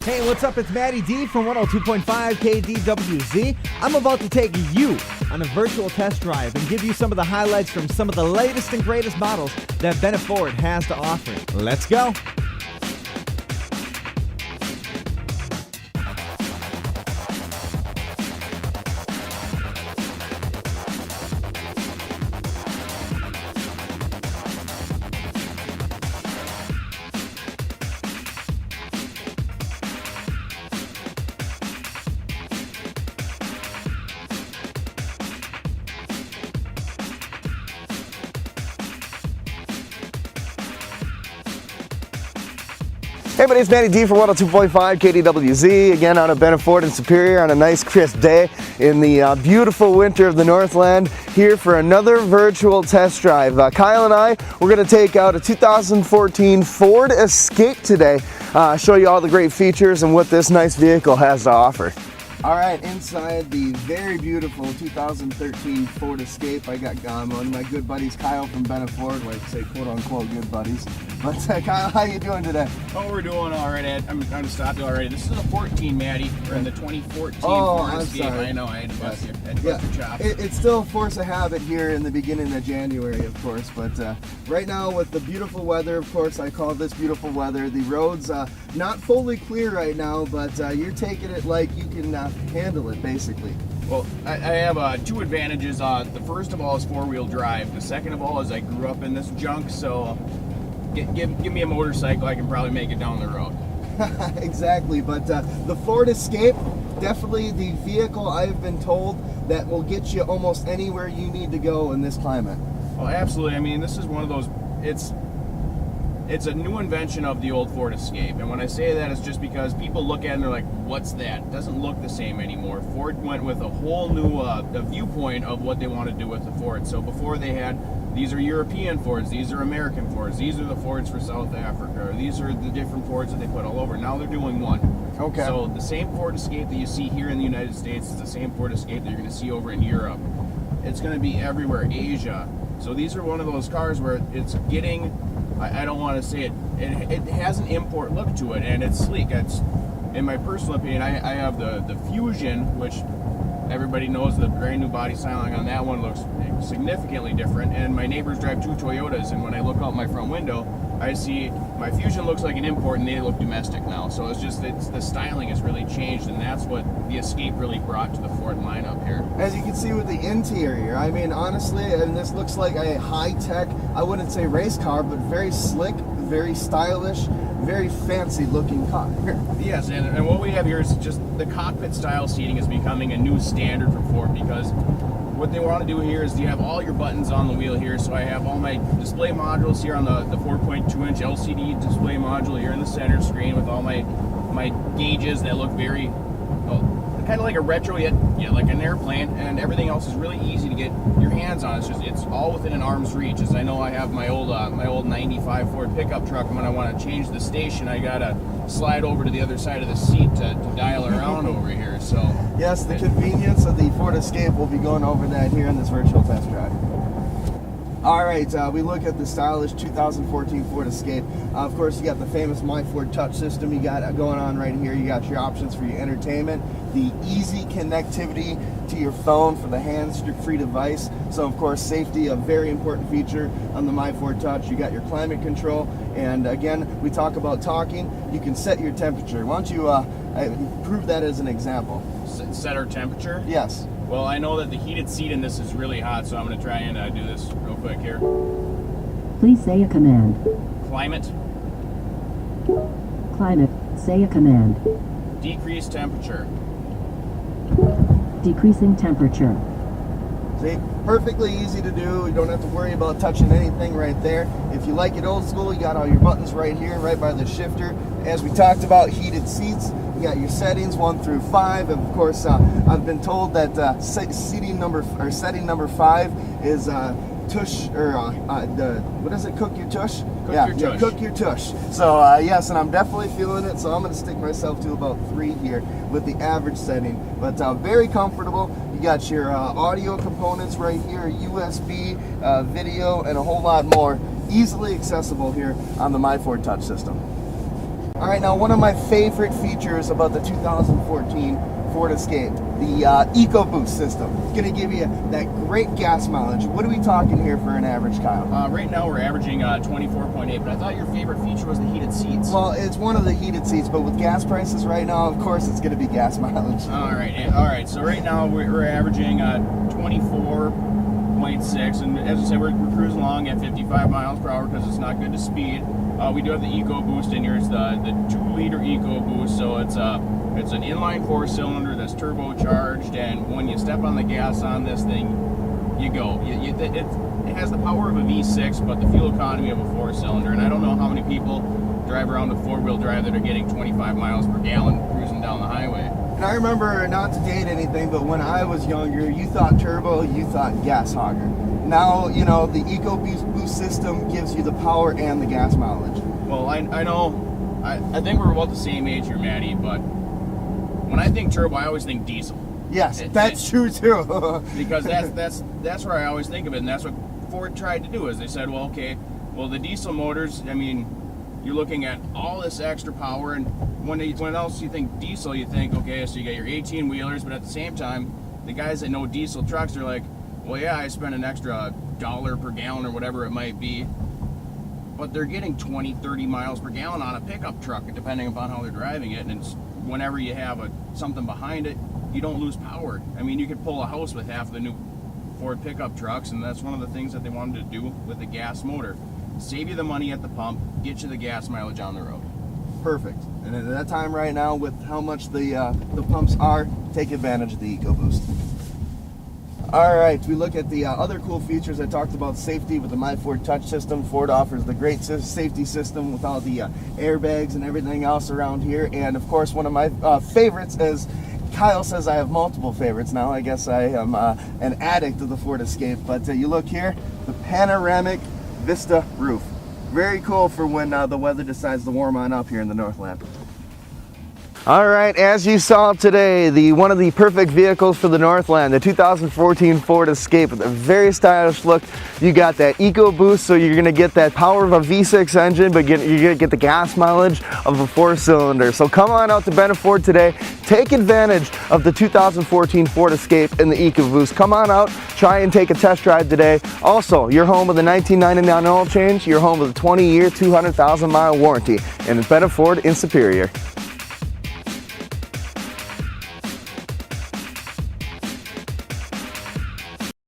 Hey, what's up? It's Matty D from 102.5 KDWZ. I'm about to take you on a virtual test drive and give you some of the highlights from some of the latest and greatest models that Bennett Ford has to offer. Let's go. Hey buddy, it's Matty D from 102.5 KDWZ, again out of Bennett Ford in Superior on a nice crisp day in the beautiful winter of the Northland, here for another virtual test drive. Kyle and I, we're going to take out a 2014 Ford Escape today, show you all the great features and what this nice vehicle has to offer. All right, inside the very beautiful 2013 Ford Escape, I got one of my good buddies, Kyle from Bennett Ford, like to say quote-unquote good buddies. But Kyle, how you doing today? Oh, we're doing all right, Ed. I'm trying to stop you already. This is a 14, Matty. We're in the 2014 Ford Escape. Sorry. I know, I had to bust your chops. It's still a force of habit here in the beginning of January, of course, but right now with the beautiful weather, of course, I call this beautiful weather. The road's not fully clear right now, but you're taking it like you can handle it, basically. Well, I have two advantages. The first of all is four-wheel drive. The second of all is I grew up in this junk, so give me a motorcycle, I can probably make it down the road. Exactly, but the Ford Escape, definitely the vehicle I've been told that will get you almost anywhere you need to go in this climate. Oh, absolutely. I mean, this is one of those, it's a new invention of the old Ford Escape, and when I say that, it's just because people look at it and they're like, what's that? It doesn't look the same anymore. Ford went with a whole new viewpoint of what they want to do with the Ford. So before they had, these are European Fords, these are American Fords, these are the Fords for South Africa, or these are the different Fords that they put all over. Now they're doing one. Okay. So the same Ford Escape that you see here in the United States is the same Ford Escape that you're going to see over in Europe. It's going to be everywhere, Asia. So these are one of those cars where it's getting, I don't want to say it has an import look to it, and it's sleek. It's, in my personal opinion, I have the Fusion, which everybody knows the brand new body styling on that one looks significantly different, and my neighbors drive two Toyotas, and when I look out my front window, I see my Fusion looks like an import and they look domestic now. So the styling has really changed, and that's what the Escape really brought to the Ford lineup here. As you can see with the interior, I mean, honestly, and this looks like a high-tech, I wouldn't say race car, but very slick, very stylish, very fancy looking car. Yes, and what we have here is just the cockpit style seating is becoming a new standard for Ford, because what they want to do here is you have all your buttons on the wheel here. So I have all my display modules here on the 4.2-inch LCD display module here in the center screen with all my gauges that look very kind of like a retro yet like an airplane, and everything else is really easy to get your hands on. It's all within an arm's reach. As I know, I have my old 95 Ford pickup truck, and when I want to change the station, I gotta slide over to the other side of the seat to dial around over here. So yes, the convenience of the Ford Escape, we'll be going over that here in this virtual test drive. All right, we look at the stylish 2014 Ford Escape. Of course, you got the famous My Ford Touch system you got going on right here. You got your options for your entertainment, the easy connectivity to your phone for the hands-free device. So, of course, safety, a very important feature on the My Ford Touch. You got your climate control, and again, we talk about talking. You can set your temperature. Why don't you prove that as an example? Set our temperature? Yes. Well, I know that the heated seat in this is really hot, so I'm going to try and do this real quick here. Please say a command. Climate. Climate, say a command. Decrease temperature. Decreasing temperature. See, perfectly easy to do. You don't have to worry about touching anything right there. If you like it old school, you got all your buttons right here, right by the shifter. As we talked about, heated seats. You got your settings 1 through 5. And of course, I've been told that setting number 5 is tush, or what is it? Cook your tush. Cook your tush. So yes, and I'm definitely feeling it. So I'm going to stick myself to about 3 here with the average setting. But very comfortable. You got your audio components right here, USB, video, and a whole lot more. Easily accessible here on the My Ford Touch system. All right, now one of my favorite features about the 2014 Ford Escape, the EcoBoost system. It's going to give you that great gas mileage. What are we talking here for an average, Kyle? Right now we're averaging 24.8, but I thought your favorite feature was the heated seats. Well, it's one of the heated seats, but with gas prices right now, of course, it's going to be gas mileage. All right. So right now we're averaging 24.6, and as I said, we're cruising along at 55 miles per hour because it's not good to speed. We do have the EcoBoost in here. It's the 2-liter EcoBoost, so it's an inline 4-cylinder that's turbocharged, and when you step on the gas on this thing, you go. It has the power of a V6, but the fuel economy of a 4-cylinder. And I don't know how many people drive around with 4-wheel drive that are getting 25 miles per gallon cruising down the highway. And I remember, not to date anything, but when I was younger, you thought turbo, you thought gas hogger. Now, you know, the EcoBoost system gives you the power and the gas mileage. Well, I know, I think we're about the same age here, Maddie, but when I think turbo, I always think diesel. Yes, that's true too. Because that's where I always think of it, and that's what Ford tried to do. Is they said, well, okay, well, the diesel motors, I mean, you're looking at all this extra power, and when else you think diesel, you think, okay, so you got your 18-wheelers, but at the same time, the guys that know diesel trucks are like, well, yeah, I spent an extra $1 per gallon or whatever it might be, but they're getting 20, 30 miles per gallon on a pickup truck, depending upon how they're driving it, and it's, whenever you have something behind it, you don't lose power. I mean, you could pull a house with half the new Ford pickup trucks, and that's one of the things that they wanted to do with the gas motor. Save you the money at the pump, get you the gas mileage on the road. Perfect. And at that time right now, with how much the pumps are, take advantage of the EcoBoost. All right, we look at the other cool features. I talked about safety with the MyFord Touch system. Ford offers the great safety system with all the airbags and everything else around here. And of course, one of my favorites is, Kyle says I have multiple favorites now. I guess I am an addict of the Ford Escape. But you look here, the panoramic Vista roof. Very cool for when the weather decides to warm on up here in the Northland. All right, as you saw today, one of the perfect vehicles for the Northland, the 2014 Ford Escape with a very stylish look. You got that EcoBoost, so you're gonna get that power of a V6 engine, but you're gonna get the gas mileage of a 4-cylinder. So come on out to Bennett Ford today. Take advantage of the 2014 Ford Escape and the EcoBoost. Come on out, try and take a test drive today. Also, you're home with a 1999 oil change. You're home with a 20-year, 200,000-mile warranty. And Bennett Ford in Superior.